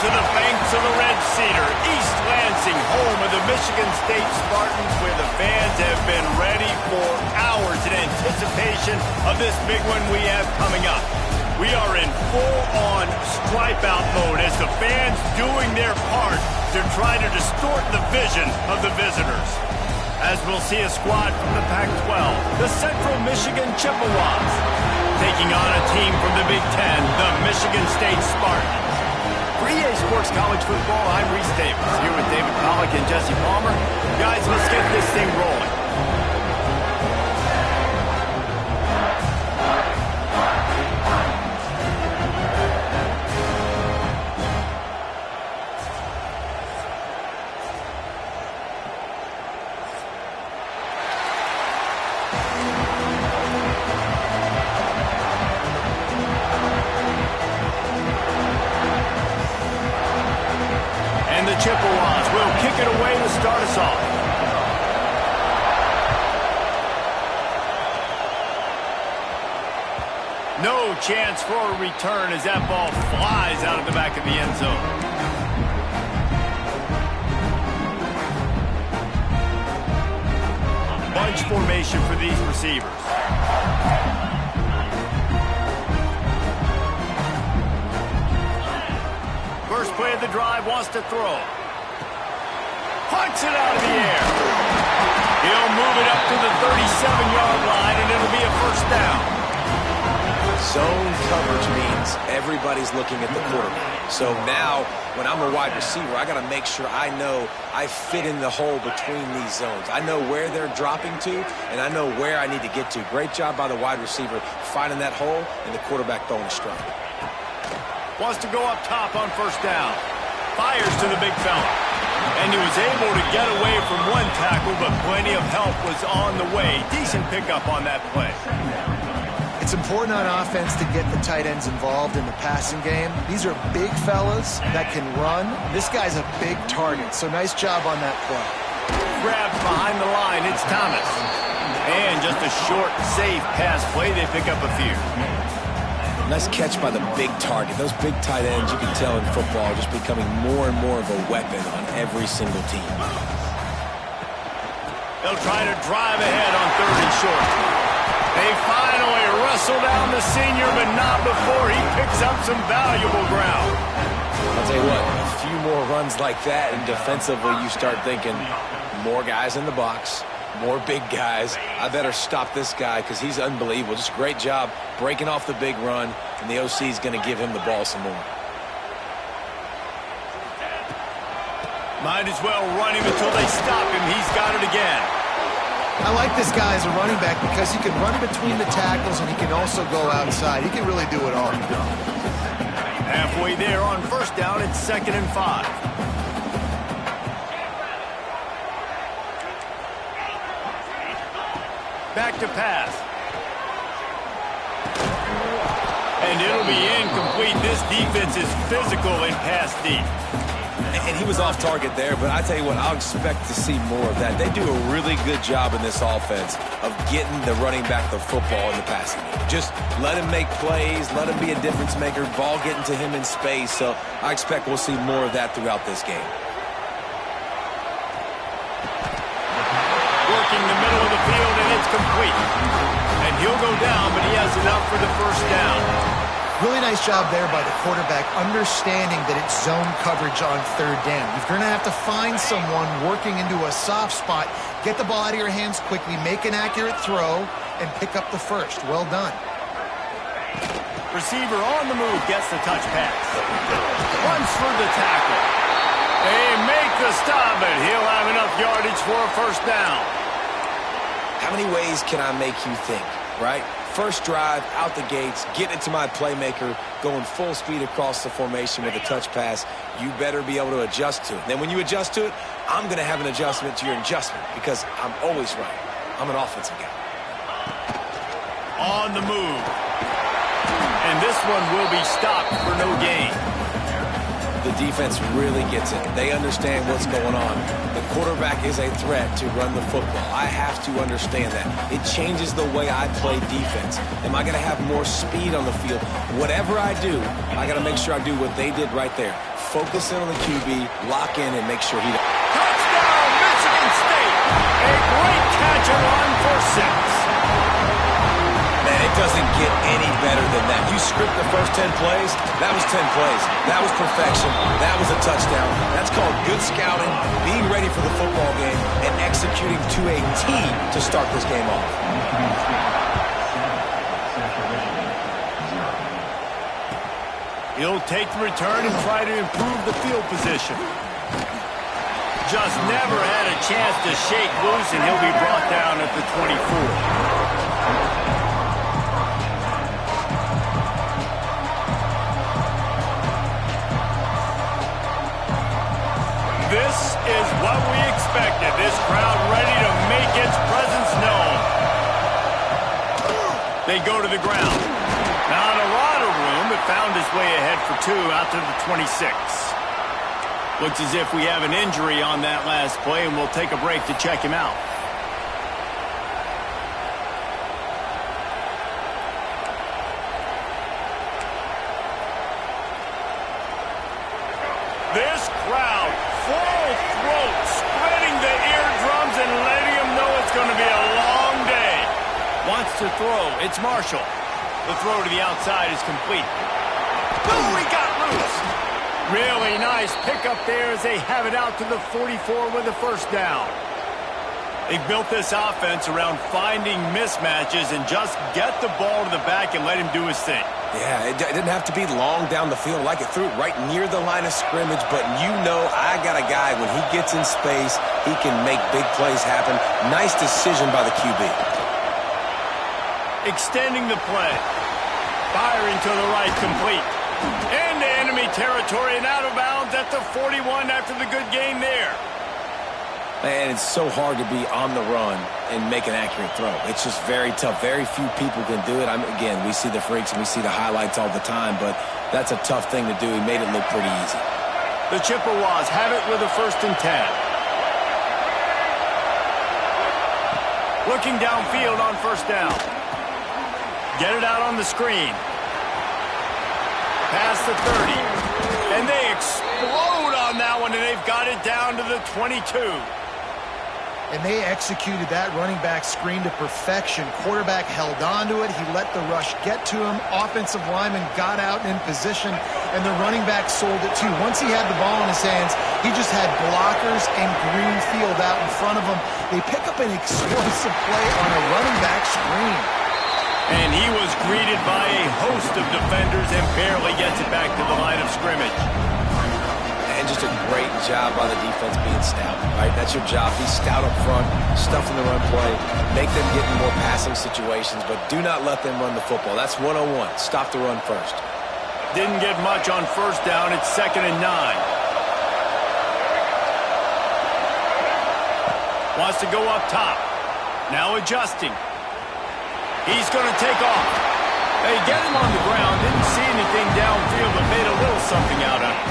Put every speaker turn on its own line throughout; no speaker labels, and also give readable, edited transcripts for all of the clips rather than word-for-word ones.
to the banks of the Red Cedar, East Lansing, home of the Michigan State Spartans, where the fans have been ready for hours in anticipation of this big one we have coming up. We are in full-on stripe-out mode as the fans doing their part to try to distort the vision of the visitors. As we'll see a squad from the Pac-12, the Central Michigan Chippewas, taking on a team from the Big Ten, the Michigan State Spartans. For EA Sports College Football, I'm Reese Davis, here with David Pollack and Jesse Palmer. Guys, let's get this thing rolling. Chippewas will kick it away to start us off. No chance for a return as that ball flies out of the back of the end zone. Bunch formation for these receivers. First play of the drive, wants to throw. Punts it out of the air. He'll move it up to the 37-yard line, and it'll be a first down.
Zone coverage means everybody's looking at the quarterback. So now, when I'm a wide receiver, I got to make sure I know I fit in the hole between these zones. I know where they're dropping to, and I know where I need to get to. Great job by the wide receiver finding that hole, and the quarterback throwing a strike.
Wants to go up top on first down. Fires to the big fella. And he was able to get away from one tackle, but plenty of help was on the way. Decent pickup on that play.
It's important on offense to get the tight ends involved in the passing game. These are big fellas that can run. This guy's a big target, so nice job on that play.
Grabbed behind the line, it's Thomas. And just a short, safe pass play, they pick up a few.
Nice catch by the big target. Those big tight ends, you can tell in football, are just becoming more and more of a weapon on every single team.
They'll try to drive ahead on third and short. They finally wrestle down the senior, but not before he picks up some valuable ground.
I'll tell you what, a few more runs like that, and defensively you start thinking more guys in the box, more big guys. I better stop this guy because he's unbelievable. Just a great job breaking off the big run, and the OC is going to give him the ball some more.
Might as well run him until they stop him. He's got it again.
I like this guy as a running back because he can run between the tackles and he can also go outside. He can really do it all.
Halfway there on first down, it's 2nd and 5. Back to pass. And it'll be incomplete. This defense is physical in pass deep.
And he was off target there, but I tell you what, I'll expect to see more of that. They do a really good job in this offense of getting the running back the football in the passing game. Just let him make plays, let him be a difference maker, ball getting to him in space. So I expect we'll see more of that throughout this game.
Working the middle of the field, and it's complete. And he'll go down, but he has enough for the first down.
Really nice job there by the quarterback, understanding that it's zone coverage on third down. You're going to have to find someone working into a soft spot, get the ball out of your hands quickly, make an accurate throw, and pick up the first. Well done.
Receiver on the move, gets the touch pass. Runs for the tackle. They make the stop, and he'll have enough yardage for a first down.
How many ways can I make you think, right? First drive, out the gates, getting it to my playmaker, going full speed across the formation with a touch pass. You better be able to adjust to it. Then when you adjust to it, I'm going to have an adjustment to your adjustment because I'm always right. I'm an offensive guy.
On the move. And this one will be stopped for no gain.
The defense really gets it. They understand what's going on. The quarterback is a threat to run the football. I have to understand that. It changes the way I play defense. Am I going to have more speed on the field? Whatever I do, I got to make sure I do what they did right there. Focus in on the QB, lock in, and make sure he...
Touchdown, Michigan State! A great catch and run for 6.
Man, it doesn't get any better than that. You script the first 10 plays, that was 10 plays. That was perfection. That was a touchdown. That's called good scouting, being ready for the football game, and executing to a T to start this game off.
He'll take the return and try to improve the field position. Just never had a chance to shake loose, and he'll be brought down at the 24. This is what we expected. This crowd ready to make its presence known. They go to the ground. Not a lot of room, but found his way ahead for 2 out to the 26. Looks as if we have an injury on that last play, and we'll take a break to check him out. This crowd, full throat, spreading the eardrums and letting him know it's going to be a long day. Wants to throw. It's Marshall. The throw to the outside is complete. Oh, he got loose. Really nice pickup there as they have it out to the 44 with a first down. They built this offense around finding mismatches and just get the ball to the back and let him do his thing.
Yeah, it didn't have to be long down the field. Like it threw it right near the line of scrimmage, but you know I got a guy, when he gets in space, he can make big plays happen. Nice decision by the QB.
Extending the play. Firing to the right, complete. Into enemy territory and out of bounds at the 41 after the good game there.
Man, it's so hard to be on the run and make an accurate throw. It's just very tough. Very few people can do it. Again, we see the freaks and we see the highlights all the time, but that's a tough thing to do. He made it look pretty easy.
The Chippewas have it with a 1st and 10. Looking downfield on 1st down. Get it out on the screen. Past the 30. And they explode on that one, and they've got it down to the 22.
And they executed that running back screen to perfection. Quarterback held on to it. He let the rush get to him. Offensive lineman got out and in position, and the running back sold it too. Once he had the ball in his hands, he just had blockers and green field out in front of him. They pick up an explosive play on a running back screen.
And he was greeted by a host of defenders and barely gets it back to the line of scrimmage.
And just a great job by the defense being stout, right? That's your job. Be stout up front, stuff in the run play, make them get in more passing situations, but do not let them run the football. That's 101. Stop the run first.
Didn't get much on 1st down. It's 2nd and 9. Wants to go up top. Now adjusting. He's going to take off. They get him on the ground. Didn't see anything downfield, but made a little something out of it.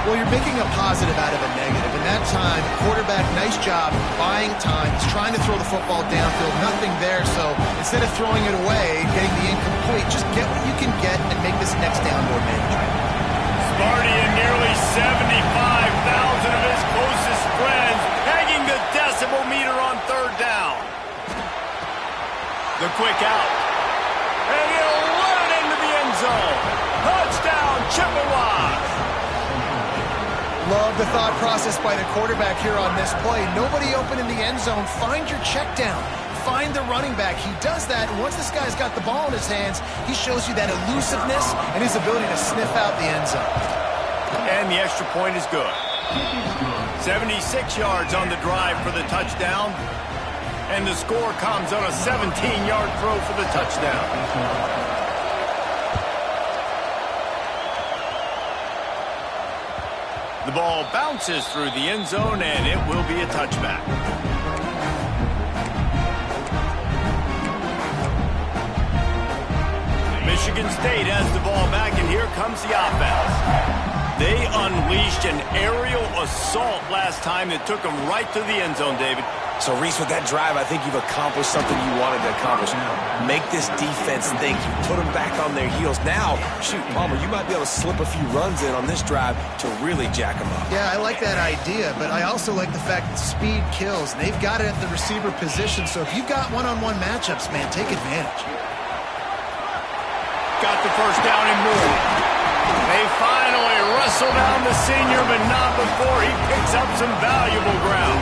Well, you're making a positive out of a negative. In that time, quarterback, nice job buying time. He's trying to throw the football downfield. Nothing there, so instead of throwing it away, getting the incomplete, just get what you can get and make this next down more manageable.
Sparty and nearly 75,000 of his closest friends pegging the decibel meter on 3rd down. The quick out. And he'll run it into the end zone. Touchdown, Chippewas.
Love the thought process by the quarterback here on this play. Nobody open in the end zone. Find your check down. Find the running back. He does that, and once this guy's got the ball in his hands, he shows you that elusiveness and his ability to sniff out the end zone.
And the extra point is good. 76 yards on the drive for the touchdown. And the score comes on a 17-yard throw for the touchdown. The ball bounces through the end zone, and it will be a touchback. Michigan State has the ball back, and here comes the offense. They unleashed an aerial assault last time that took them right to the end zone, David.
So, Reese, with that drive, I think you've accomplished something you wanted to accomplish. Make this defense think. You put them back on their heels. Now, shoot, Palmer, you might be able to slip a few runs in on this drive to really jack them up.
Yeah, I like that idea, but I also like the fact that speed kills. And they've got it at the receiver position, so if you've got one-on-one matchups, man, take advantage.
Got the first down and more. They finally wrestle down the senior, but not before he picks up some valuable ground.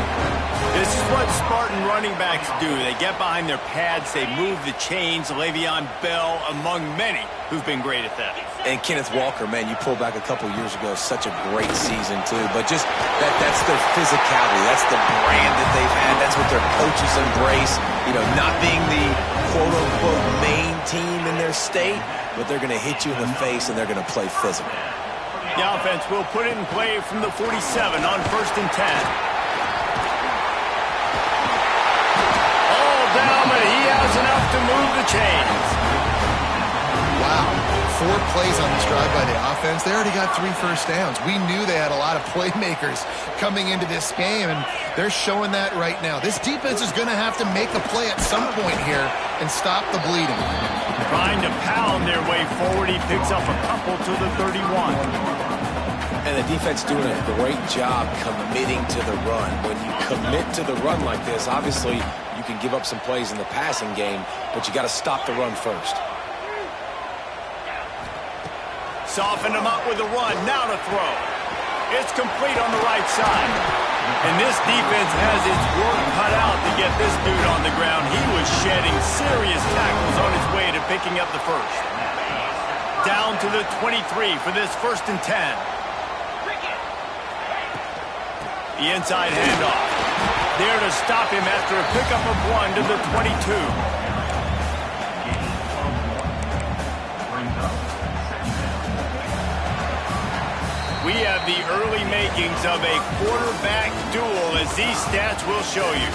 This is what Spartan running backs do. They get behind their pads, they move the chains. Le'Veon Bell among many who've been great at that.
And Kenneth Walker, man, you pulled back a couple years ago, such a great season too. But just that's their physicality. That's the brand that they've had. That's what their coaches embrace. You know, not being the quote-unquote main team in their state, but they're going to hit you in the face and they're going to play physical.
The offense will put it in play from the 47 on 1st and 10. Down, but he has enough to move the chains.
Wow. 4 plays on this drive by the offense. They already got 3 first downs. We knew they had a lot of playmakers coming into this game, and they're showing that right now. This defense is going to have to make a play at some point here and stop the bleeding.
Trying to pound their way forward. He picks up a couple to the 31.
And the defense doing a great job committing to the run. When you commit to the run like this, obviously you can give up some plays in the passing game, but you got to stop the run first.
Soften him up with a run. Now to throw. It's complete on the right side. And this defense has its work cut out to get this dude on the ground. He was shedding serious tackles on his way to picking up the first. Down to the 23 for this 1st and 10. The inside handoff. There to stop him after a pickup of 1 to the 22. We have the early makings of a quarterback duel, as these stats will show you.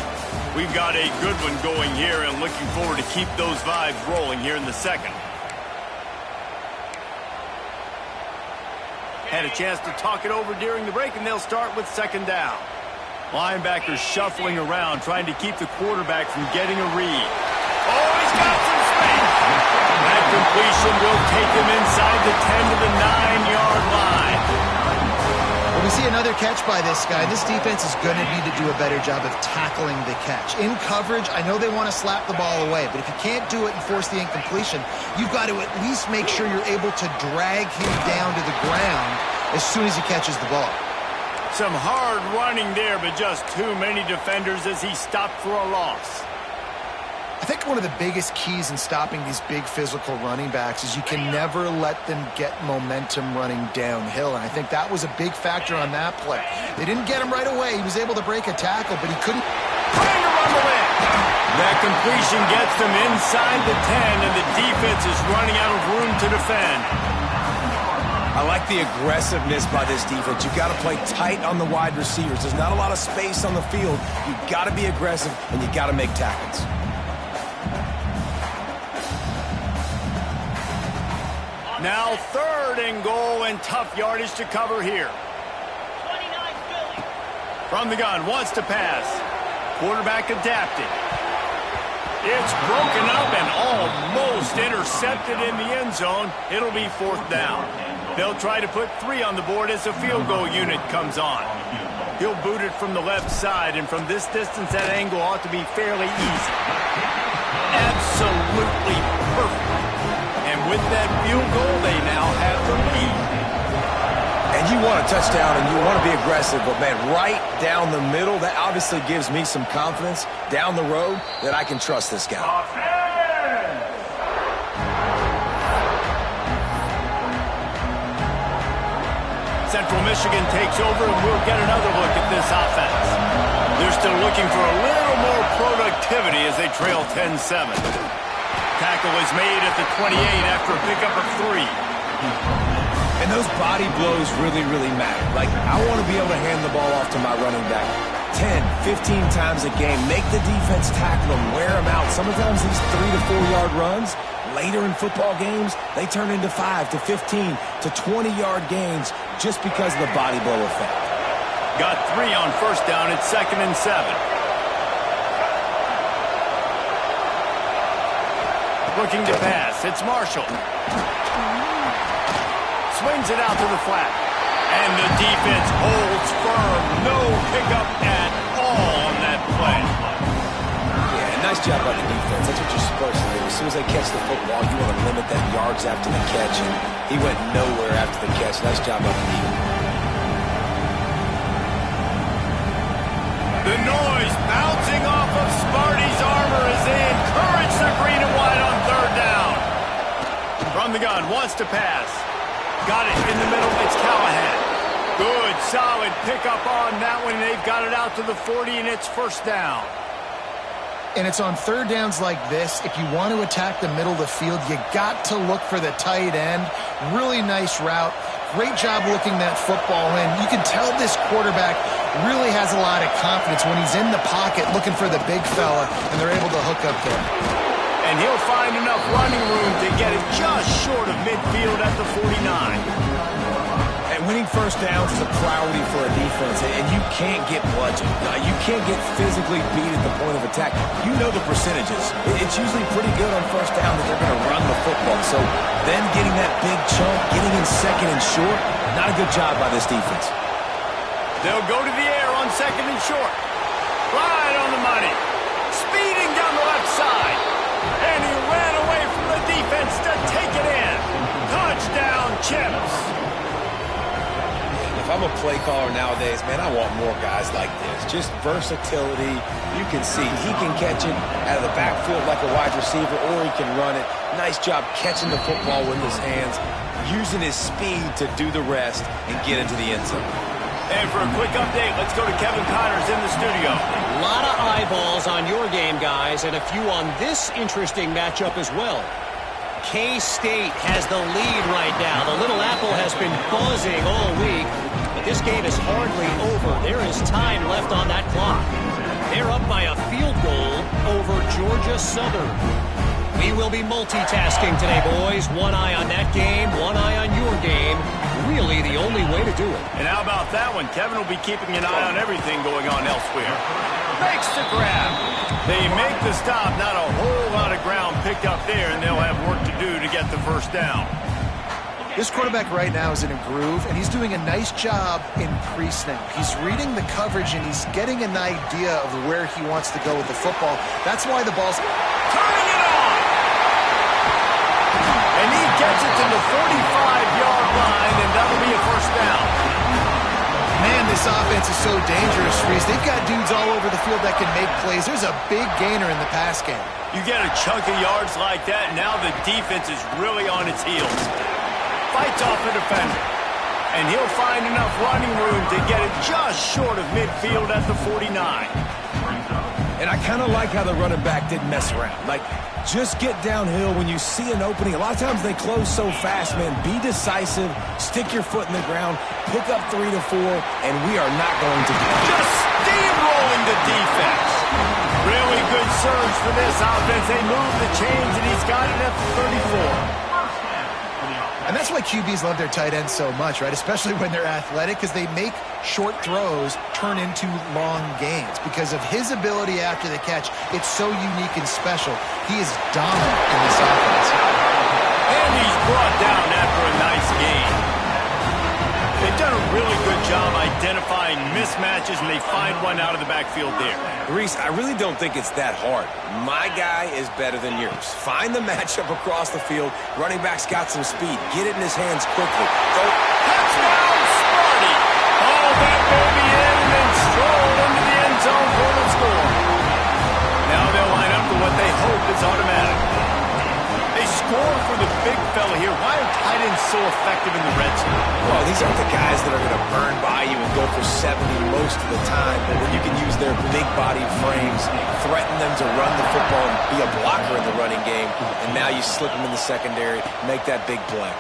We've got a good one going here and looking forward to keep those vibes rolling here in the second. Had a chance to talk it over during the break, and they'll start with 2nd down. Linebackers shuffling around, trying to keep the quarterback from getting a read. Oh, he's got some space. That completion will take him inside the 10 to the 9-yard line.
Well, we see another catch by this guy. This defense is going to need to do a better job of tackling the catch. In coverage, I know they want to slap the ball away, but if you can't do it and force the incompletion, you've got to at least make sure you're able to drag him down to the ground as soon as he catches the ball.
Some hard running there, but just too many defenders as he stopped for a loss.
I think one of the biggest keys in stopping these big physical running backs is you can never let them get momentum running downhill, and I think that was a big factor on that play. They didn't get him right away. He was able to break a tackle, but he couldn't.
Trying to rumble in. That completion gets them inside the 10, and the defense is running out of room to defend.
I like the aggressiveness by this defense. You've got to play tight on the wide receivers. There's not a lot of space on the field. You've got to be aggressive, and you've got to make tackles.
Now 3rd and goal, and tough yardage to cover here. From the gun, wants to pass. Quarterback adapting. It's broken up and almost intercepted in the end zone. It'll be 4th down. They'll try to put 3 on the board as the field goal unit comes on. He'll boot it from the left side, and from this distance, that angle ought to be fairly easy. Absolutely perfect. And with that field goal, they now have the lead.
And you want a touchdown, and you want to be aggressive, but, man, right down the middle, that obviously gives me some confidence down the road that I can trust this guy.
Central Michigan takes over, and we'll get another look at this offense. They're still looking for a little more productivity as they trail 10-7. Tackle is made at the 28 after a pickup of 3.
And those body blows really, really matter. Like, I want to be able to hand the ball off to my running back 10, 15 times a game. Make the defense tackle them, wear them out. Sometimes these 3 to 4 yard runs, Later in football games, they turn into 5 to 15 to 20-yard gains just because of the body blow effect.
Got 3 on first down. It's 2nd and 7. Looking to pass. It's Marshall. Swings it out to the flat. And the defense holds firm. No pickup at all on that play.
Yeah, nice job by the defense. That's what you're supposed to do. As soon as they catch the football, you want to limit that yards after the catch. And he went nowhere after the catch. Nice job by the defense.
The noise bouncing off of Sparty's armor as they encourage the green and white on 3rd down. From the gun, wants to pass. Got it in the middle. It's Callahan. Good, solid pickup on that one. They've got it out to the 40, and it's 1st down.
And it's on 3rd downs like this. If you want to attack the middle of the field, you got to look for the tight end. Really nice route. Great job looking that football in. You can tell this quarterback really has a lot of confidence when he's in the pocket looking for the big fella, and they're able to hook up there.
And he'll find enough running room to get it just short of midfield at the 49.
And winning first downs is a priority for a defense, and you can't get bludgeoned. You can't get physically beat at the point of attack. You know the percentages. It's usually pretty good on first down that they're going to run the football. So then getting that big chunk, getting in 2nd and short, not a good job by this defense.
They'll go to the air on 2nd and short. Right on the money. Speeding down the left side. And he ran away from the defense to take it in. Touchdown, Chips.
If I'm a play caller nowadays, man, I want more guys like this. Just versatility. You can see he can catch it out of the backfield like a wide receiver, or he can run it. Nice job catching the football with his hands, using his speed to do the rest and get into the end zone.
And for a quick update, let's go to Kevin Connors in the studio.
A lot of eyeballs on your game, guys, and a few on this interesting matchup as well. K-State has the lead right now. The Little Apple has been buzzing all week, but this game is hardly over. There is time left on that clock. They're up by a field goal over Georgia Southern. We will be multitasking today, boys. One eye on that game, one eye on your game. Really the only way to do it.
And how about that one? Kevin will be keeping an eye on everything going on elsewhere. Makes the grab. They make the stop. Not a whole lot of ground picked up there, and they'll have work to do to get the 1st down.
This quarterback right now is in a groove, and he's doing a nice job in pre-snap. He's reading the coverage, and he's getting an idea of where he wants to go with the football. That's why the ball's
turning it on. And he gets it to the 45-yard line, and that'll be a 1st down.
Man, this offense is so dangerous, Reese. They've got dudes all over the field that can make plays. There's a big gainer in the pass game.
You get a chunk of yards like that, now the defense is really on its heels. Fights off the defender. And he'll find enough running room to get it just short of midfield at the 49.
And I kind of like how the running back didn't mess around. Like, just get downhill when you see an opening. A lot of times they close so fast, man. Be decisive, stick your foot in the ground, pick up 3 to 4, and we are not going to
just steamrolling the defense. Really good surge for this offense. They move the chains, and he's got it at the 34.
And that's why QBs love their tight ends so much, right? Especially when they're athletic, because they make short throws turn into long gains. Because of his ability after the catch, it's so unique and special. He is dominant in this offense.
And he's brought down after a nice gain. They've done a really good job identifying mismatches, and they find one out of the backfield there.
Reese, I really don't think it's that hard. My guy is better than yours. Find the matchup across the field. Running back's got some speed. Get it in his hands quickly. Go.
Touchdown, Sparty! Oh, that baby in and then stroll into the end zone for the score. Now they'll line up to what they hope is automatic. They score for the big fella here. Why are tight ends so effective in the red zone?
Well, these aren't the guys that are going to burn by you and go for 70 most of the time. But when you can use their big body frames, threaten them to run the football and be a blocker in the running game, and now you slip them in the secondary, make that big play.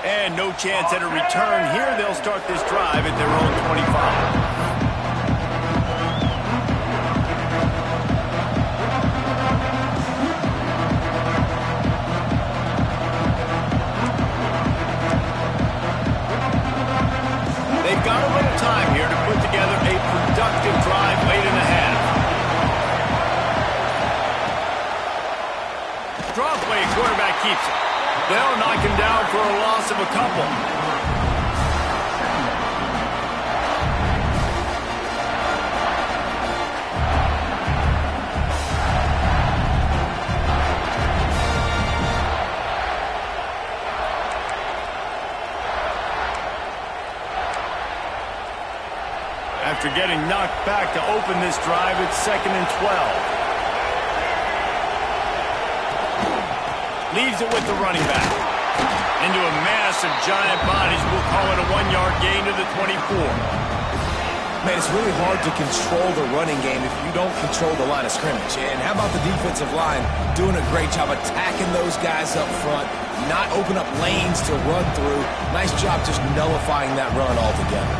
And no chance at a return here. They'll start this drive at their own 25. They'll knock him down for a loss of a couple. After getting knocked back to open this drive, it's 2nd and 12. Leaves it with the running back. Into a mass of giant bodies. We'll call it a 1-yard gain to the 24.
Man, it's really hard to control the running game if you don't control the line of scrimmage. And how about the defensive line doing a great job attacking those guys up front, not open up lanes to run through. Nice job just nullifying that run altogether.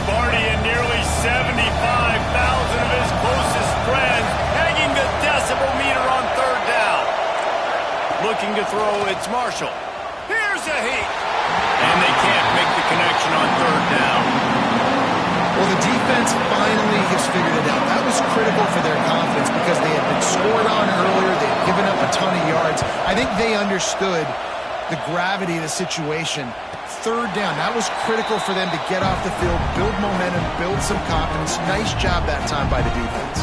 Sparty and nearly 75,000 of his closest friends hanging the decibel meter on 3rd down. Looking to throw, it's Marshall. Here's a heat. And they can't make the connection on 3rd down.
Well, the defense finally has figured it out. That was critical for their confidence because they had been scored on earlier. They had given up a ton of yards. I think they understood the gravity of the situation. 3rd down, that was critical for them to get off the field, build momentum, build some confidence. Nice job that time by the defense.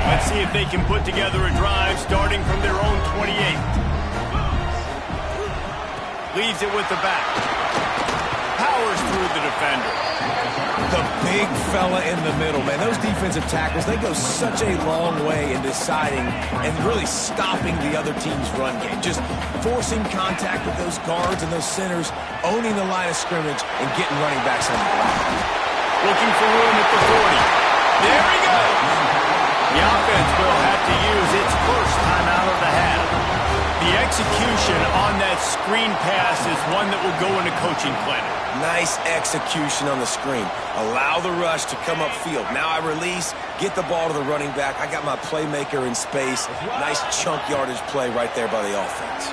Let's see if they can put together a drive starting from their own 28. Leaves it with the back. Powers through the defender.
The big fella in the middle, man. Those defensive tackles, they go such a long way in deciding and really stopping the other team's run game. Just forcing contact with those guards and those centers, owning the line of scrimmage, and getting running backs on the ground.
Looking for room at the 40. There he goes. The offense will have to use its first timeout of the half. The execution on that screen pass is one that will go in a coaching clinic.
Nice execution on the screen. Allow the rush to come upfield. Now I release, get the ball to the running back. I got my playmaker in space. Nice chunk yardage play right there by the offense.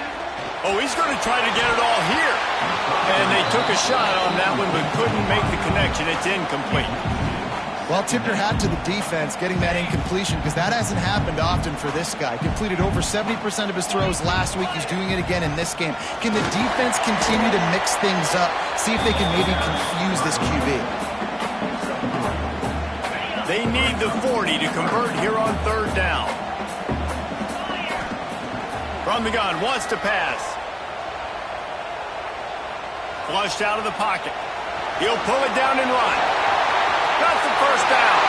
Oh, he's going to try to get it all here. And they took a shot on that one, but couldn't make the connection. It's incomplete.
Well, tip your hat to the defense getting that incompletion because that hasn't happened often for this guy. Completed over 70% of his throws last week. He's doing it again in this game. Can the defense continue to mix things up? See if they can maybe confuse this QB.
They need the 40 to convert here on 3rd down. From the gun, wants to pass. Flushed out of the pocket. He'll pull it down and run. Got the 1st down.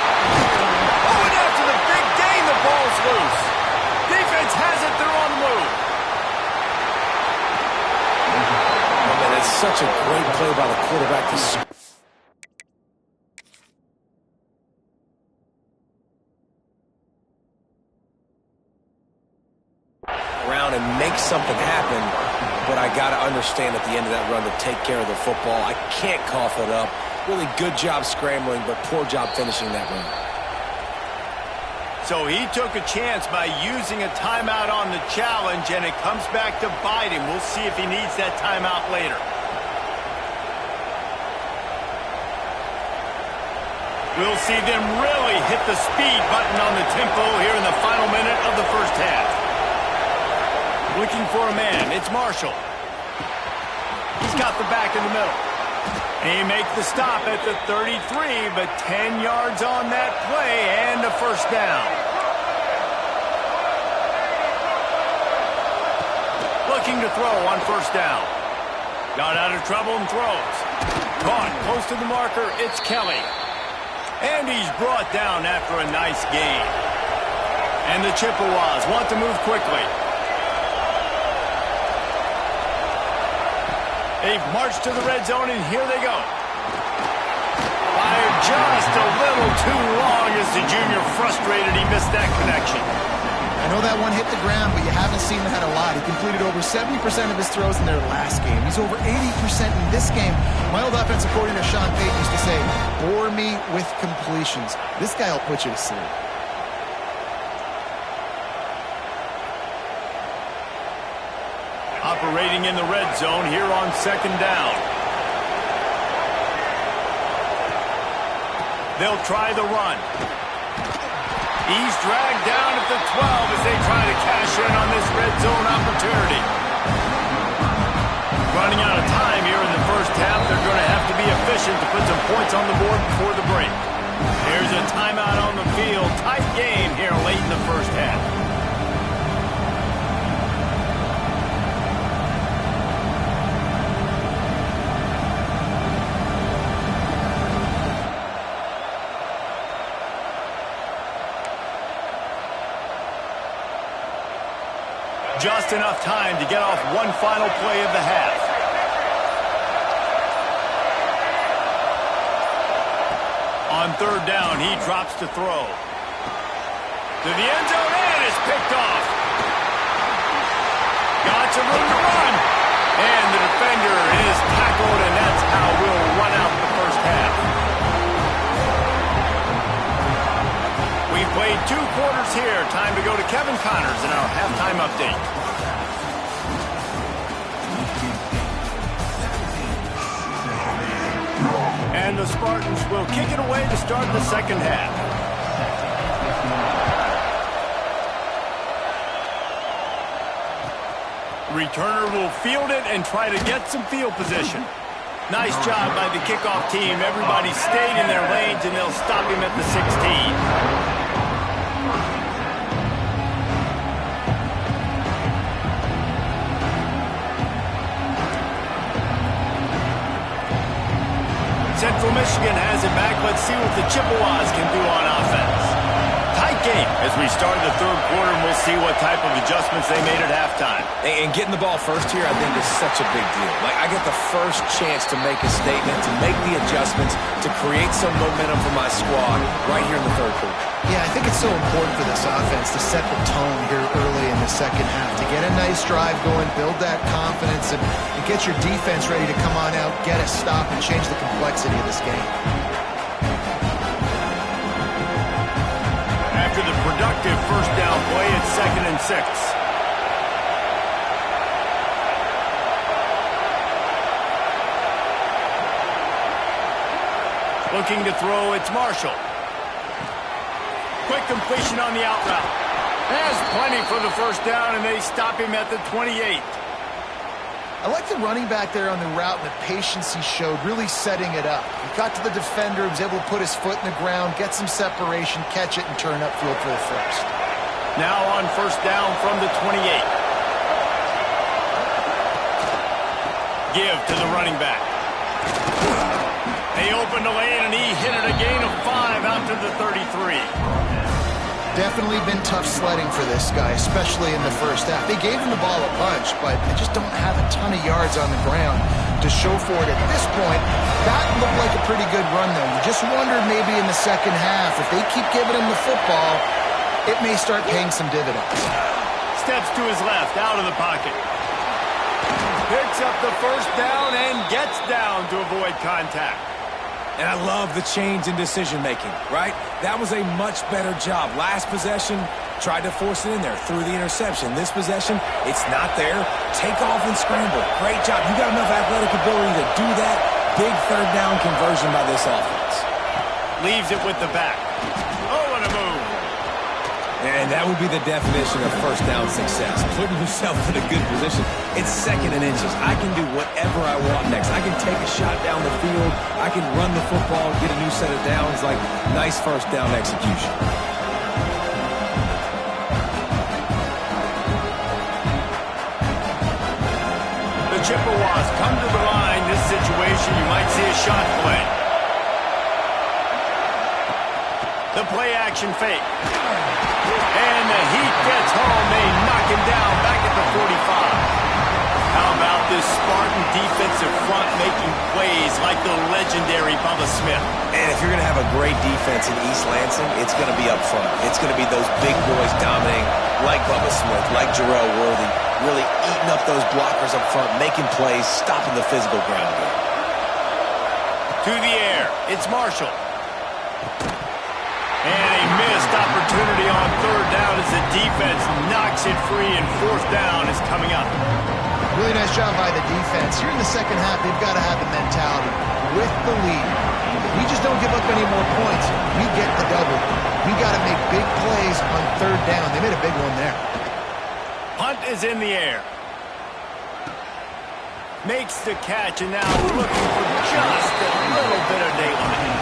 Oh, and after the big gain, the ball's loose. Defense has it. They're on the move.
Oh, man, it's such a great play by the quarterback to around and make something happen, but I got to understand at the end of that run to take care of the football. I can't cough it up. Really good job scrambling, but poor job finishing that run.
So he took a chance by using a timeout on the challenge, and it comes back to bite him. We'll see if he needs that timeout later. We'll see them really hit the speed button on the tempo here in the final minute of the 1st half. Looking for a man. It's Marshall. He's got the back in the middle. He makes the stop at the 33, but 10 yards on that play and a 1st down. Looking to throw on 1st down. Got out of trouble and throws. Caught close to the marker. It's Kelly. And he's brought down after a nice gain. And the Chippewas want to move quickly. They've marched to the red zone, and here they go. Fired just a little too long as the junior frustrated. He missed that connection.
I know that one hit the ground, but you haven't seen that a lot. He completed over 70% of his throws in their last game. He's over 80% in this game. My old offensive coordinator, Sean Payton, used to say, bore me with completions. This guy will put you to sleep.
Operating in the red zone here on 2nd down. They'll try the run. He's dragged down at the 12 as they try to cash in on this red zone opportunity. Running out of time here in the first half. They're going to have to be efficient to put some points on the board before the break. Here's a timeout on the field. Tight game here late in the first half. Just enough time to get off one final play of the half. On third down, he drops to throw. To the end zone, and it's picked off. Got some room to run. And the defender is tackled, and that's how we'll run out the first half. We've played 2 quarters here. Time to go to Kevin Connors in our halftime update. And the Spartans will kick it away to start the second half. Returner will field it and try to get some field position. Nice job by the kickoff team. Everybody stayed in their lanes, and they'll stop him at the 16. Central Michigan has it back. Let's see what the Chippewas can do on offense. Tight game as we start the third quarter, and we'll see what type of adjustments they made at halftime.
And getting the ball first here, I think, is such a big deal. Like, I get the first chance to make a statement, to make the adjustments, to create some momentum for my squad right here in the third quarter.
Yeah, I think it's so important for this offense to set the tone here early in the second half, to get a nice drive going, build that confidence, and get your defense ready to come on out, get a stop, and change the complexity of this game.
After the productive first down play, it's 2nd and 6. Looking to throw, it's Marshall. Quick completion on the out route. Has plenty for the first down, and they stop him at the 28.
I like the running back there on the route and the patience he showed, really setting it up. He got to the defender, was able to put his foot in the ground, get some separation, catch it, and turn upfield for the first.
Now on first down from the 28. Give to the running back. They opened the lane, and he hit it a gain of 5 out to the 33.
Definitely been tough sledding for this guy, especially in the first half. They gave him the ball a bunch, but they just don't have a ton of yards on the ground to show for it at this point. That looked like a pretty good run, though. You just wondered maybe in the second half, if they keep giving him the football, it may start paying some dividends.
Steps to his left, out of the pocket. Picks up the first down and gets down to avoid contact.
And I love the change in decision-making, right? That was a much better job. Last possession, tried to force it in there, threw the interception. This possession, it's not there. Take off and scramble. Great job. You got enough athletic ability to do that. Big third down conversion by this offense.
Leaves it with the back. Oh, and a move.
And that would be the definition of first down success. Putting yourself in a good position. It's 2nd and inches. I can do whatever I want next. I can take a shot down the field. I can run the football, get a new set of downs. Like, nice first down execution.
The Chippewas come to the line. This situation, you might see a shot play. The play action fake. And the heat gets home. They knock him down back at the 45. How about this Spartan defensive front making plays like the legendary Bubba Smith?
And if you're going to have a great defense in East Lansing, it's going to be up front. It's going to be those big boys dominating like Bubba Smith, like Jarrell Worthy, really eating up those blockers up front, making plays, stopping the physical ground game.
To the air, it's Marshall. And a missed opportunity on third down as the defense knocks it free, and fourth down is coming up.
Really nice job by the defense. Here in the second half, they've got to have the mentality with the lead. We just don't give up up any more points, we get the double. We got to make big plays on third down. They made a big one there.
Punt is in the air. Makes the catch, and now looking for just a little bit of daylight.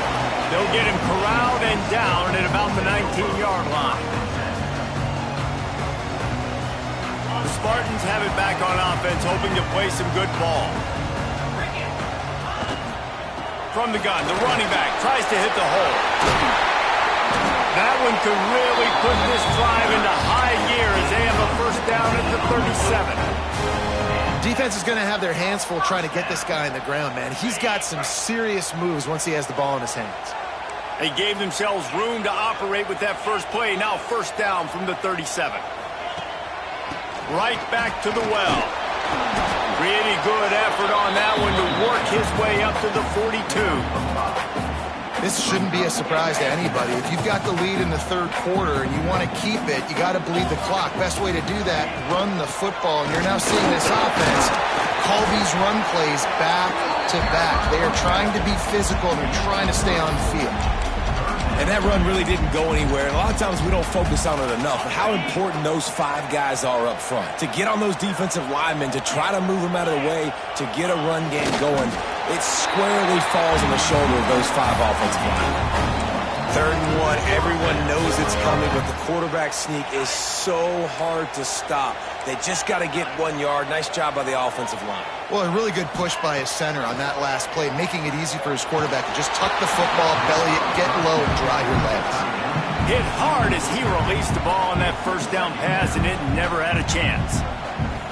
They'll get him corralled and down at about the 19-yard line. The Spartans have it back on offense, hoping to play some good ball. From the gun, the running back tries to hit the hole. That one could really put this drive into high gear as they have a first down at the 37.
Defense is going to have their hands full trying to get this guy on the ground, man. He's got some serious moves once he has the ball in his hands.
They gave themselves room to operate with that first play. Now first down from the 37. Right back to the well. Pretty good effort on that one to work his way up to the 42.
This shouldn't be a surprise to anybody. If you've got the lead in the third quarter and you want to keep it, you got to bleed the clock. Best way to do that, run the football. And you're now seeing this offense call these run plays back to back. They are trying to be physical and they're trying to stay on the field.
And that run really didn't go anywhere. And a lot of times we don't focus on it enough. But how important those 5 guys are up front. To get on those defensive linemen, to try to move them out of the way, to get a run game going, it squarely falls on the shoulder of those 5 offensive linemen. 3rd and 1, everyone knows it's coming, but the quarterback sneak is so hard to stop. They just got to get 1 yard. Nice job by the offensive line.
Well, a really good push by his center on that last play, making it easy for his quarterback to just tuck the football, belly it, get low, and dry your legs.
Hit hard as he released the ball on that first down pass, and it never had a chance.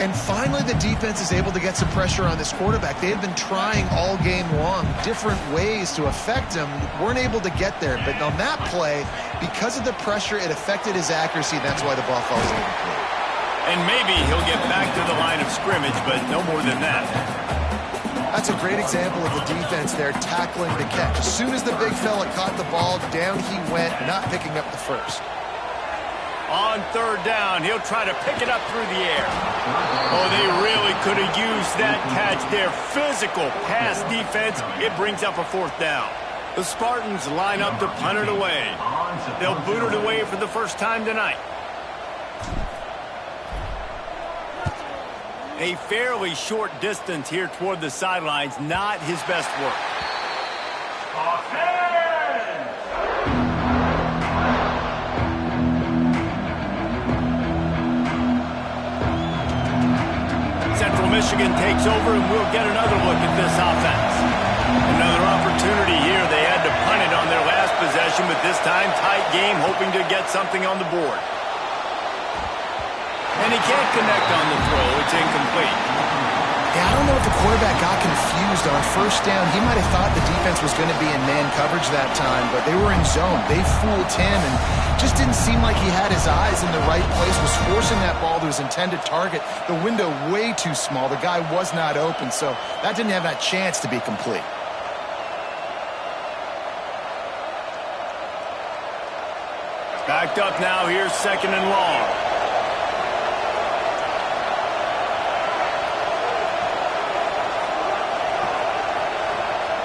And finally, the defense is able to get some pressure on this quarterback. They had been trying all game long different ways to affect him. Weren't able to get there. But on that play, because of the pressure, it affected his accuracy. That's why the ball falls incomplete.
And maybe he'll get back to the line of scrimmage, but no more than that.
That's a great example of the defense there tackling the catch. As soon as the big fella caught the ball, down he went, not picking up the first.
On 3rd down, he'll try to pick it up through the air. Oh, they really could have used that catch there. Physical pass defense. It brings up a 4th down. The Spartans line up to punt it away. They'll boot it away for the first time tonight. A fairly short distance here toward the sidelines. Not his best work. Central Michigan takes over, and we'll get another look at this offense. Another opportunity here. They had to punt it on their last possession, but this time tight game, hoping to get something on the board. And he can't connect on the throw. It's incomplete.
Yeah, I don't know if the quarterback got confused on first down. He might have thought the defense was going to be in man coverage that time, but they were in zone. They fooled him and just didn't seem like he had his eyes in the right place, was forcing that ball to his intended target. The window way too small. The guy was not open, so that didn't have that chance to be complete.
Backed up now. Here's 2nd and long.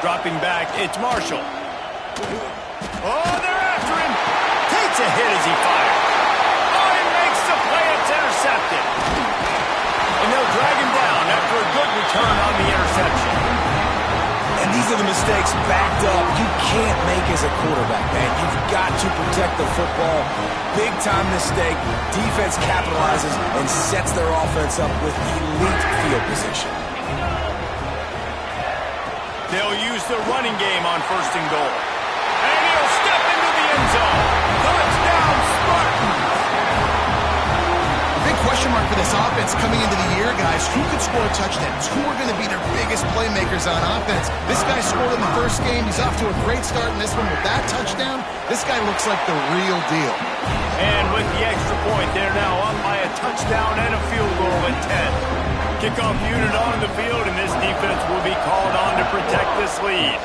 Dropping back, it's Marshall. Oh, they're after him. Takes a hit as he fires. Oh, he makes the play. It's intercepted. And they'll drag him down after a good return on the interception.
And these are the mistakes backed up you can't make as a quarterback, man. You've got to protect the football. Big-time mistake. Defense capitalizes and sets their offense up with elite field position.
They'll use the running game on 1st and goal. And he'll step into the end zone. Touchdown, Spartans!
Big question mark for this offense coming into the year, guys. Who could score touchdowns? Who are going to be their biggest playmakers on offense? This guy scored in the first game. He's off to a great start in this one with that touchdown. This guy looks like the real deal.
And with the extra point, they're now up by a touchdown and a field goal at 10. Kickoff unit on the field, and this defense will be called on to protect this lead.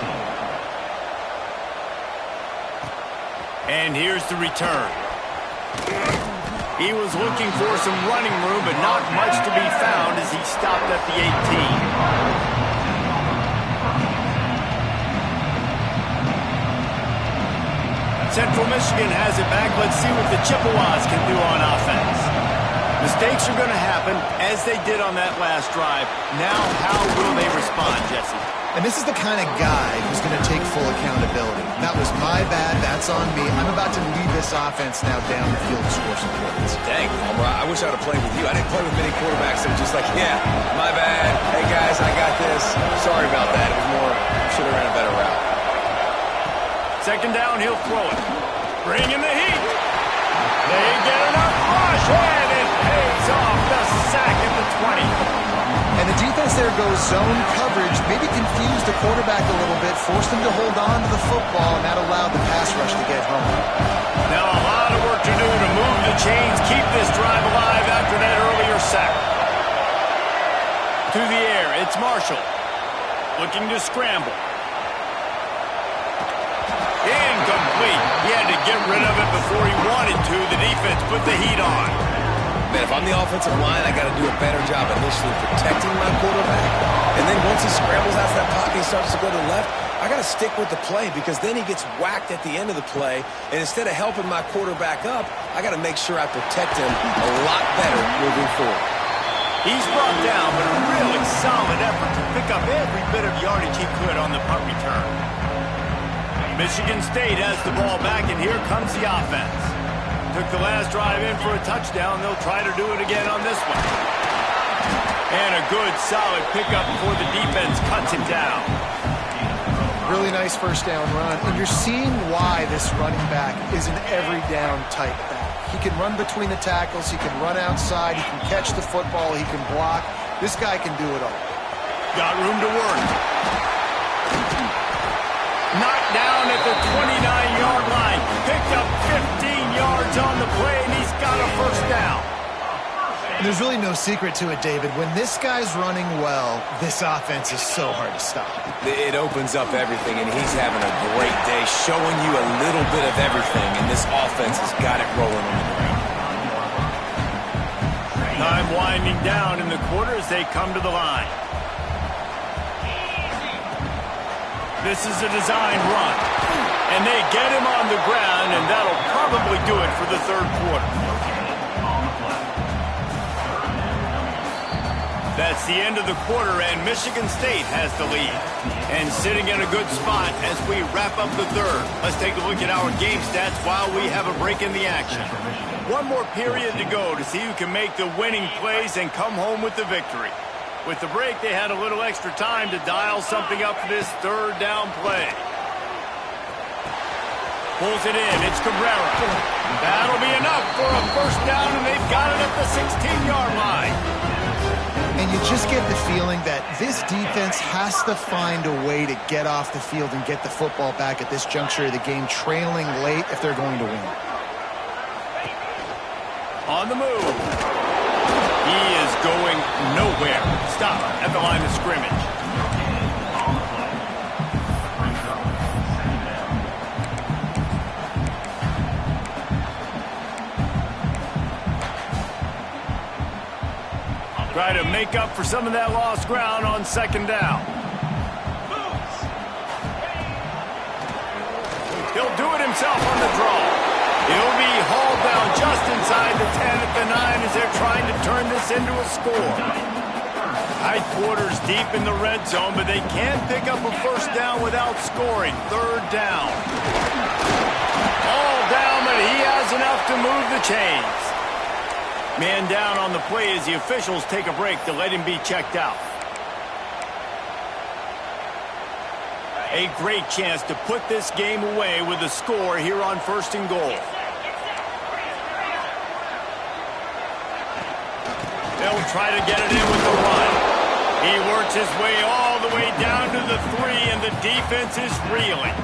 And here's the return. He was looking for some running room, but not much to be found as he stopped at the 18. Central Michigan has it back. Let's see what the Chippewas can do on offense. Mistakes are going to happen, as they did on that last drive. Now, how will they respond, Jesse?
And this is the kind of guy who's going to take full accountability. That was my bad. That's on me. I'm about to lead this offense now down the field to score some points.
Dang, Homer, I wish I'd have played with you. I didn't play with many quarterbacks that were just like, yeah, my bad. Hey, guys, I got this. Sorry about that. It was more, should have ran a better route.
Second down, he'll throw it. Bring in the heat. They get enough rush, and it pays off. The sack at the 20.
And the defense there goes zone coverage, maybe confused the quarterback a little bit, forced him to hold on to the football, and that allowed the pass rush to get home.
Now a lot of work to do to move the chains, keep this drive alive after that earlier sack. To the air, it's Marshall. Looking to scramble. Incomplete. He had to get rid of it before he wanted to. The defense put the heat on.
Man, if I'm the offensive line, I got to do a better job initially protecting my quarterback. And then once he scrambles out of that pocket, he starts to go to the left, I got to stick with the play because then he gets whacked at the end of the play. And instead of helping my quarterback up, I got to make sure I protect him a lot better moving forward.
He's brought down, but a really solid effort to pick up every bit of yardage he could on the punt return. Michigan State has the ball back, and here comes the offense. Took the last drive in for a touchdown. They'll try to do it again on this one. And a good, solid pickup before the defense cuts him down.
Really nice first down run. And you're seeing why this running back is an every down type back. He can run between the tackles. He can run outside. He can catch the football. He can block. This guy can do it all.
Got room to work. Knocked down at the 29-yard line. Picked up 15 yards on the play, and he's got a first down.
And there's really no secret to it, David. When this guy's running well, this offense is so hard to stop.
It opens up everything, and he's having a great day, showing you a little bit of everything, and this offense has got it rolling on the ground.
Time winding down in the quarter as they come to the line. This is a design run. And they get him on the ground, and that'll probably do it for the third quarter. That's the end of the quarter, and Michigan State has the lead. And sitting in a good spot as we wrap up the third. Let's take a look at our game stats while we have a break in the action. One more period to go to see who can make the winning plays and come home with the victory. With the break, they had a little extra time to dial something up for this third down play. Pulls it in. It's Cabrera. That'll be enough for a first down, and they've got it at the 16-yard line.
And you just get the feeling that this defense has to find a way to get off the field and get the football back at this juncture of the game, trailing late if they're going to win.
On the move. He is going nowhere. Stop at the line of scrimmage. Try to make up for some of that lost ground on second down. He'll do it himself on the draw. He'll be hauled down just inside the 10 at the 9 as they're trying to turn this into a score. Tight quarters deep in the red zone, but they can't pick up a first down without scoring. Third down. All down, but he has enough to move the chains. Man down on the play as the officials take a break to let him be checked out. A great chance to put this game away with a score here on 1st and goal. They'll try to get it in with the run. He works his way all the way down to the 3, and the defense is reeling.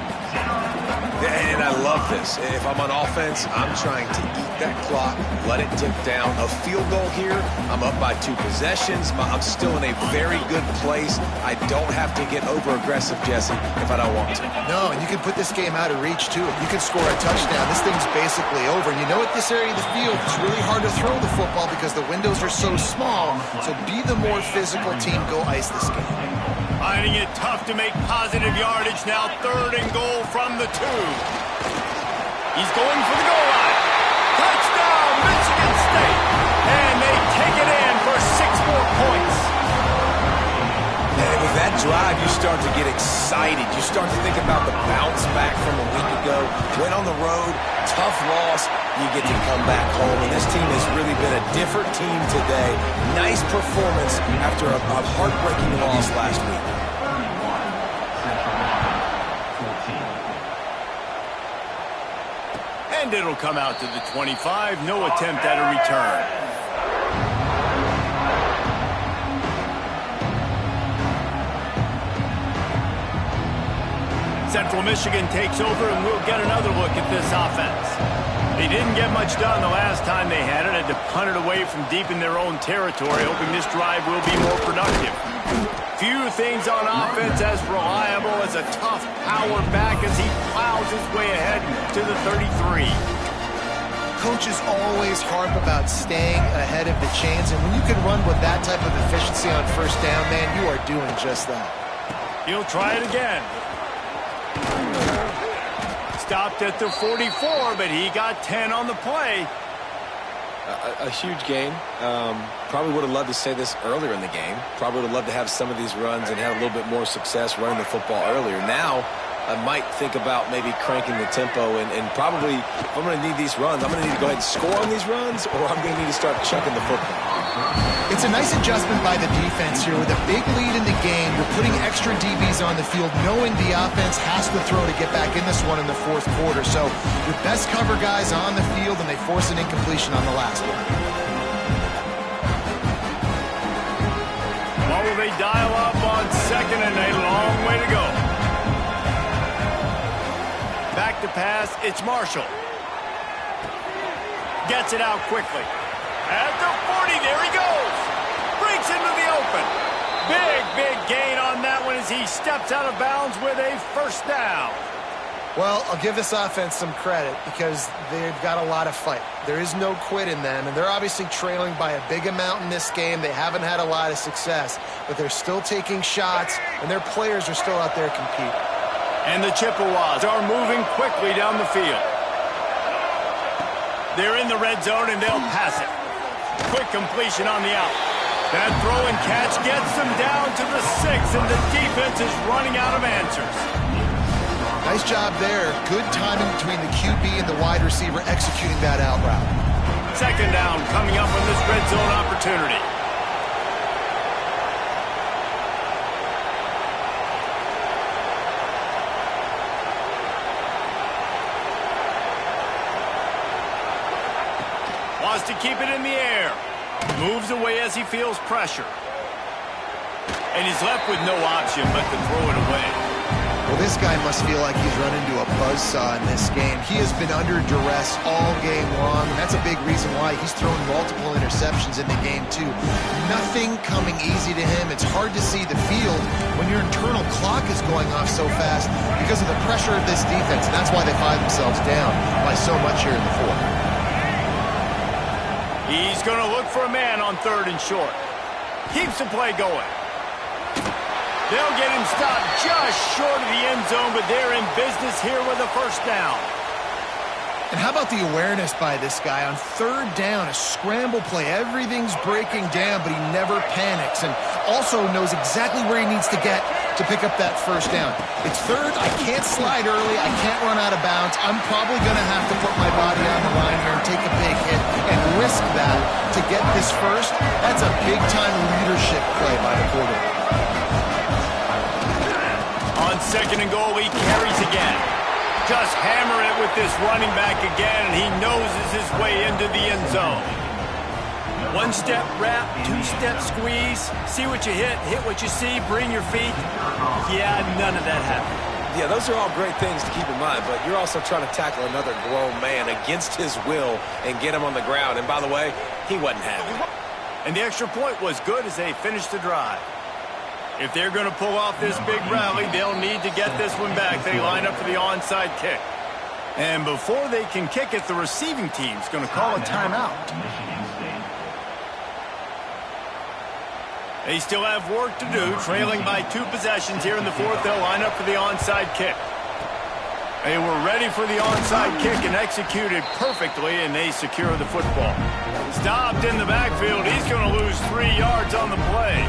And I love this. If I'm on offense, I'm trying to eat that clock, let it tick down. A field goal here, I'm up by 2 possessions. I'm still in a very good place. I don't have to get over-aggressive, Jesse, if I don't want to.
No, and you can put this game out of reach, too. You can score a touchdown. This thing's basically over. And you know, at this area of the field, it's really hard to throw the football because the windows are so small. So be the more physical team. Go ice this game.
Finding it tough to make positive yardage now. 3rd and goal from the 2. He's going for the goal line. Touchdown, Michigan State. And they take it in for 6 more points.
And with that drive, you start to get excited. You start to think about the bounce back from a week ago. Went on the road, tough loss. You get to come back home. And this team has really been a different team today. Nice performance after a heartbreaking loss last week.
And it'll come out to the 25. No attempt at a return. Central Michigan takes over, and we'll get another look at this offense. They didn't get much done the last time they had it. Had to punt it away from deep in their own territory, hoping this drive will be more productive. Few things on offense as reliable as a tough power back as he plows his way ahead to the 33.
Coaches always harp about staying ahead of the chains, and when you can run with that type of efficiency on first down, man, you are doing just that.
He'll try it again. Stopped at the 44, but he got 10 on the play.
A huge game. Probably would have loved to say this earlier in the game. Probably would have loved to have some of these runs and have a little bit more success running the football earlier. Now, I might think about maybe cranking the tempo and probably, if I'm going to need these runs, I'm going to need to go ahead and score on these runs, or I'm going to need to start chucking the football.
It's a nice adjustment by the defense here. With a big lead in the game, you're putting extra DBs on the field, knowing the offense has to throw to get back in this one in the fourth quarter. So your best cover guys on the field, and they force an incompletion on the last one.
What will they dial up on second, and a long way to go. Back to pass, it's Marshall. Gets it out quickly. At the 40, there he goes. Breaks into the open. Big gain on that one as he steps out of bounds with a first down.
Well, I'll give this offense some credit because they've got a lot of fight. There is no quit in them, and they're obviously trailing by a big amount in this game. They haven't had a lot of success, but they're still taking shots, and their players are still out there competing.
And the Chippewas are moving quickly down the field. They're in the red zone, and they'll pass it. Quick completion on the out. That throw and catch gets them down to the 6, and the defense is running out of answers.
Nice job there. Good timing between the QB and the wide receiver executing that out route.
Second down coming up on this red zone opportunity. Wants to keep it in the air. Moves away as he feels pressure. And he's left with no option but to throw it away.
Well, this guy must feel like he's run into a buzzsaw in this game. He has been under duress all game long, and that's a big reason why he's thrown multiple interceptions in the game, too. Nothing coming easy to him. It's hard to see the field when your internal clock is going off so fast because of the pressure of this defense, and that's why they find themselves down by so much here in the fourth.
He's going to look for a man on third and short. Keeps the play going. They'll get him stopped just short of the end zone, but they're in business here with a first down.
And how about the awareness by this guy on third down, a scramble play. Everything's breaking down, but he never panics and also knows exactly where he needs to get to pick up that first down. It's third. I can't slide early. I can't run out of bounds. I'm probably going to have to put my body on the line here and take a big hit and risk that to get this first. That's a big-time leadership play by the quarterback.
On second and goal, he carries again. Just hammering it with this running back again, and he noses his way into the end zone. One-step wrap, two-step squeeze. See what you hit what you see, bring your feet. Yeah, none of that happened.
Yeah, those are all great things to keep in mind, but you're also trying to tackle another grown man against his will and get him on the ground. And by the way, he wasn't happy.
And the extra point was good as they finished the drive. If they're going to pull off this big rally, they'll need to get this one back. They line up for the onside kick. And before they can kick it, the receiving team's going to call a timeout. They still have work to do, trailing by 2 possessions here in the fourth. They'll line up for the onside kick. They were ready for the onside kick and executed perfectly, and they secure the football. Stopped in the backfield. He's going to lose 3 yards on the play.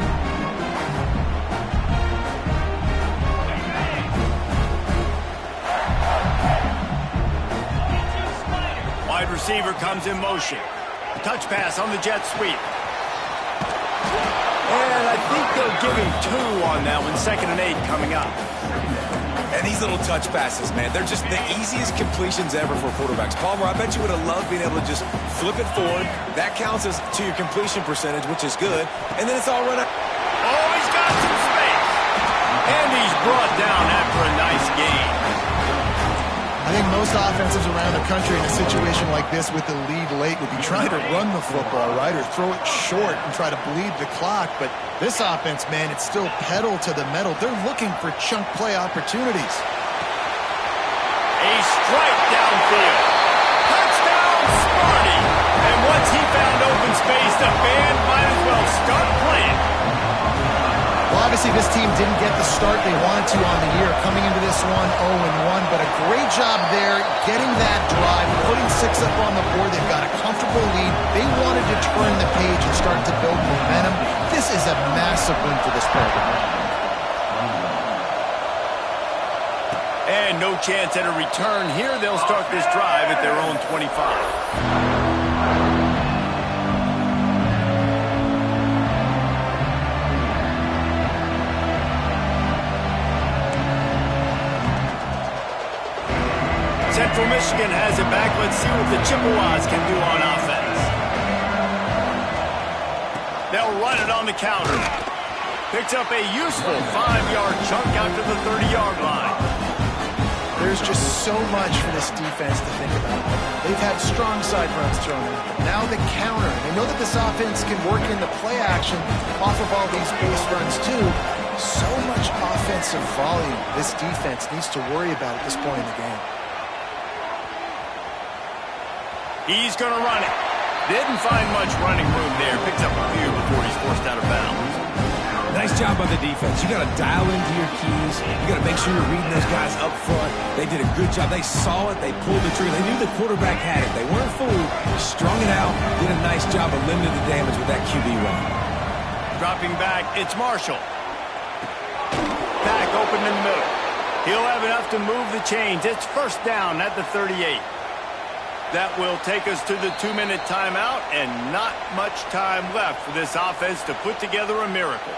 Wide receiver comes in motion. A touch pass on the jet sweep. And I think they'll give him 2 on that one. 2nd and 8 coming up.
And these little touch passes, man, they're just the easiest completions ever for quarterbacks. Palmer, I bet you would have loved being able to just flip it forward. That counts as to your completion percentage, which is good. And then it's all run up.
Oh, he's got some space. And he's brought down after a nice gain.
I think most offenses around the country in a situation like this with the lead late would be trying to run the football, right, or throw it short and try to bleed the clock. But this offense, man, it's still pedal to the metal. They're looking for chunk play opportunities.
A strike downfield. Touchdown, Sparty. And once he found open space, the band might as well start playing.
Well, obviously this team didn't get the start they wanted to on the year, coming into this one 0-1, but a great job there getting that drive, putting 6 up on the board. They've got a comfortable lead. They wanted to turn the page and start to build momentum. This is a massive win for this program.
And no chance at a return here. They'll start this drive at their own 25. Central Michigan has it back. Let's see what the Chippewas can do on offense. They'll run it on the counter. Picks up a useful 5-yard chunk out to the 30-yard line.
There's just so much for this defense to think about. They've had strong side runs thrown in. Now the counter. They know that this offense can work in the play action off of all these base runs too. So much offensive volume this defense needs to worry about at this point in the game.
He's going to run it. Didn't find much running room there. Picks up a few before he's forced out of bounds.
Nice job by the defense. You got to dial into your keys. You got to make sure you're reading those guys up front. They did a good job. They saw it. They pulled the trigger. They knew the quarterback had it. They weren't fooled. Strung it out. Did a nice job of limiting the damage with that QB run.
Dropping back, it's Marshall. Back open in the middle. He'll have enough to move the chains. It's 1st down at the 38. That will take us to the 2-minute timeout, and not much time left for this offense to put together a miracle.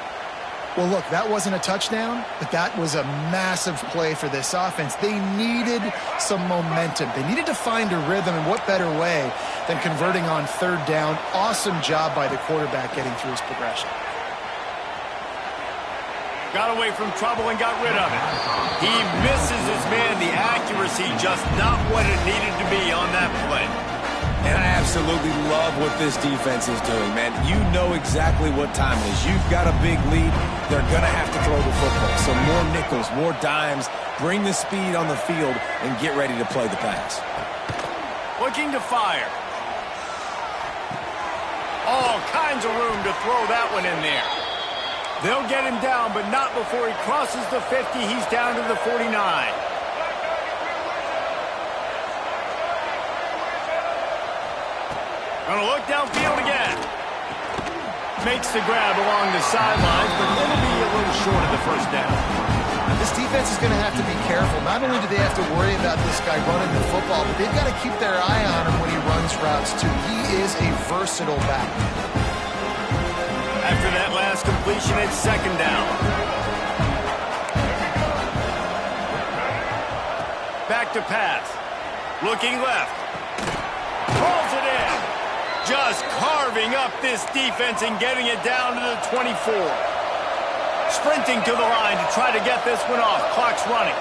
Well, look, that wasn't a touchdown, but that was a massive play for this offense. They needed some momentum. They needed to find a rhythm, and what better way than converting on 3rd down. Awesome job by the quarterback getting through his progression.
Got away from trouble and got rid of it. He misses his man. The accuracy just not what it needed to be on that play.
And I absolutely love what this defense is doing, man. You know exactly what time it is. You've got a big lead. They're going to have to throw the football. So more nickels, more dimes. Bring the speed on the field and get ready to play the pass.
Looking to fire. All kinds of room to throw that one in there. They'll get him down, but not before he crosses the 50. He's down to the 49. Gonna look downfield again. Makes the grab along the sidelines, but it'll be a little short of the 1st down.
This defense is going to have to be careful. Not only do they have to worry about this guy running the football, but they've got to keep their eye on him when he runs routes too. He is a versatile back.
After that last completion, it's 2nd down. Back to pass. Looking left. Calls it in. Just carving up this defense and getting it down to the 24. Sprinting to the line to try to get this one off. Clock's running.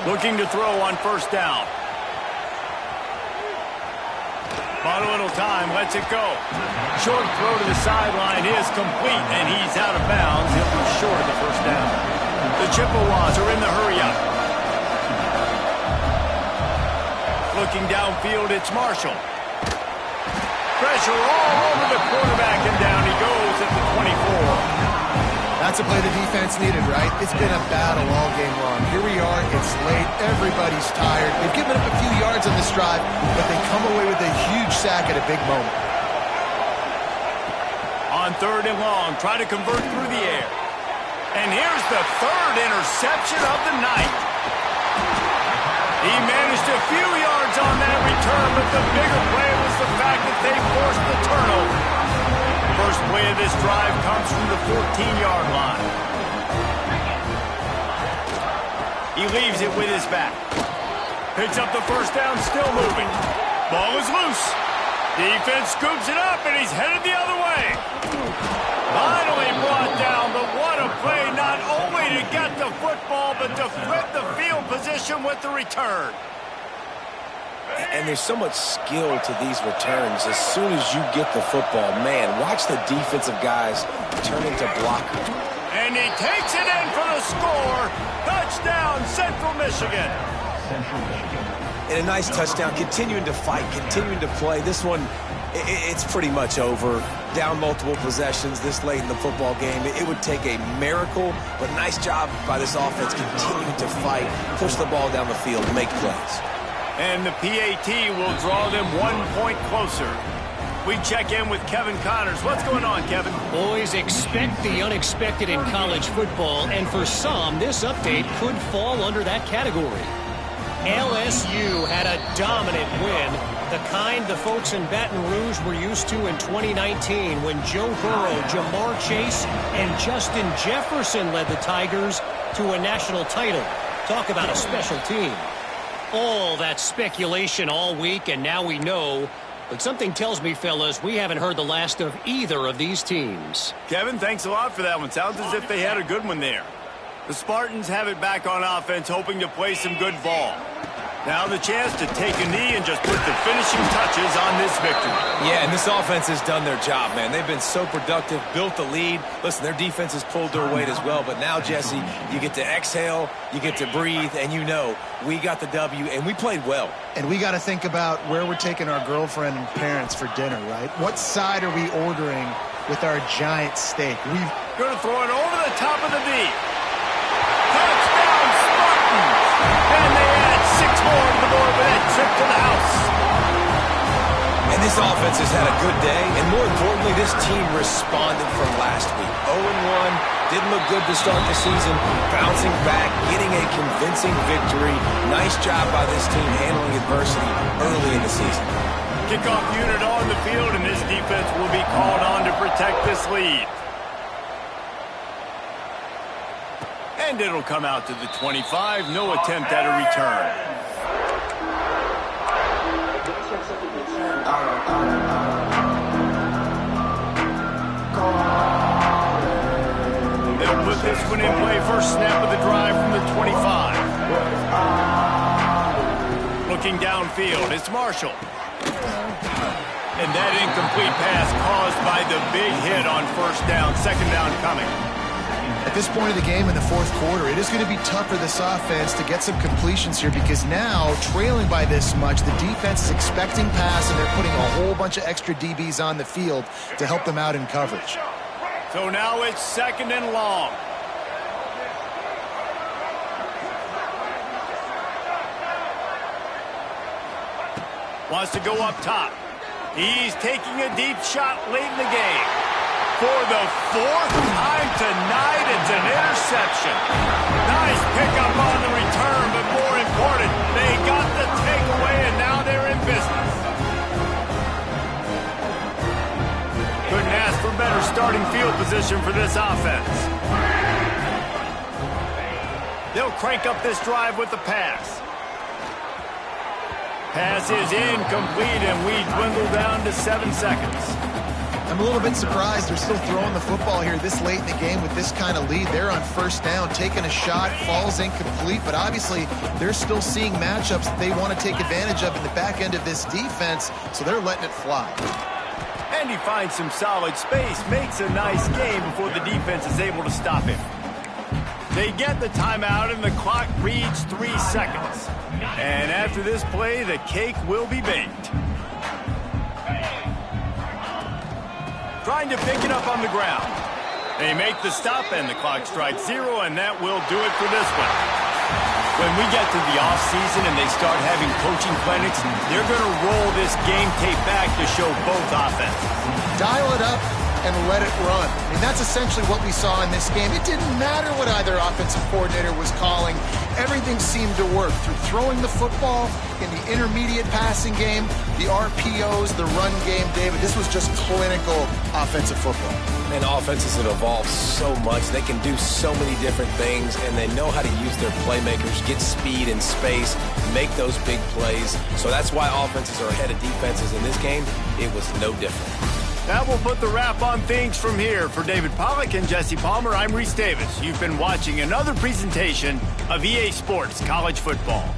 Looking to throw on 1st down. Bought a little time, lets it go. Short throw to the sideline is complete, and he's out of bounds. He'll be short of the 1st down. The Chippewas are in the hurry-up. Looking downfield, it's Marshall. Pressure all over the quarterback, and down he goes at the 24.
That's defensive play the defense needed, right? It's been a battle all game long. Here we are. It's late. Everybody's tired. They've given up a few yards on this drive, but they come away with a huge sack at a big moment.
On 3rd and long, try to convert through the air. And here's the 3rd interception of the night. He managed a few yards on that return, but the bigger play was the fact that they forced the turnover. First play of this drive comes from the 14-yard line. He leaves it with his back. Picks up the first down, still moving. Ball is loose. Defense scoops it up, and he's headed the other way. Finally brought down, but what a play, not only to get the football, but to flip the field position with the return.
And there's so much skill to these returns. As soon as you get the football, man, watch the defensive guys turn into blockers.
And he takes it in for the score. Touchdown, Central Michigan.
And a nice touchdown, continuing to fight, continuing to play. This one, it's pretty much over. Down multiple possessions this late in the football game. It would take a miracle, but nice job by this offense continuing to fight, push the ball down the field, make plays.
And the PAT will draw them 1 point closer. We check in with Kevin Connors. What's going on, Kevin?
Boys, expect the unexpected in college football, and for some, this update could fall under that category. LSU had a dominant win, the kind the folks in Baton Rouge were used to in 2019 when Joe Burrow, Jamar Chase, and Justin Jefferson led the Tigers to a national title. Talk about a special team. All that speculation all week, and now we know. But something tells me, fellas, we haven't heard the last of either of these teams.
Kevin, thanks a lot for that one. Sounds as if they had a good one there. The Spartans have it back on offense, hoping to play some good ball. Now the chance to take a knee and just put the finishing touches on this victory.
Yeah, and this offense has done their job, man. They've been so productive, built the lead. Listen, their defense has pulled their weight as well. But now, Jesse, you get to exhale, you get to breathe, and you know we got the W, and we played well.
And we got to think about where we're taking our girlfriend and parents for dinner, right? What side are we ordering with our giant steak? We've
going to throw it over the top of the knee. Touchdown, Spartans! And they add 6 more to the board with that trip to the house.
And this offense has had a good day, and more importantly, this team responded from last week. 0-1, didn't look good to start the season, bouncing back, getting a convincing victory. Nice job by this team handling adversity early in the season.
Kickoff unit on the field, and this defense will be called on to protect this lead. And it'll come out to the 25. No attempt at a return. They'll put this one in play. First snap of the drive from the 25. Looking downfield, it's Marshall. And that incomplete pass caused by the big hit on first down. Second down coming.
At this point of the game in the fourth quarter, it is going to be tough for this offense to get some completions here because now, trailing by this much, the defense is expecting pass and they're putting a whole bunch of extra DBs on the field to help them out in coverage.
So now it's 2nd and long. Wants to go up top. He's taking a deep shot late in the game. For the 4th time tonight, it's an interception. Nice pickup on the return, but more important, they got the takeaway, and now they're in business. Couldn't ask for better starting field position for this offense. They'll crank up this drive with the pass. Pass is incomplete, and we dwindle down to 7 seconds.
I'm a little bit surprised they're still throwing the football here this late in the game with this kind of lead. They're on first down, taking a shot, falls incomplete, but obviously they're still seeing matchups that they want to take advantage of in the back end of this defense, so they're letting it fly.
And he finds some solid space, makes a nice game before the defense is able to stop him. They get the timeout, and the clock reads 3 seconds. And after this play, the cake will be baked. Trying to pick it up on the ground. They make the stop, and the clock strikes 0, and that will do it for this one. When we get to the offseason and they start having coaching clinics, they're going to roll this game tape back to show both offenses.
Dial it up and let it run. I mean, that's essentially what we saw in this game. It didn't matter what either offensive coordinator was calling. Everything seemed to work through throwing the football in the intermediate passing game, the RPOs, the run game. David, this was just clinical offensive football.
And offenses have evolved so much. They can do so many different things, and they know how to use their playmakers, get speed and space, make those big plays. So that's why offenses are ahead of defenses in this game. It was no different.
That will put the wrap on things from here. For David Pollack and Jesse Palmer, I'm Reese Davis. You've been watching another presentation of EA Sports College Football.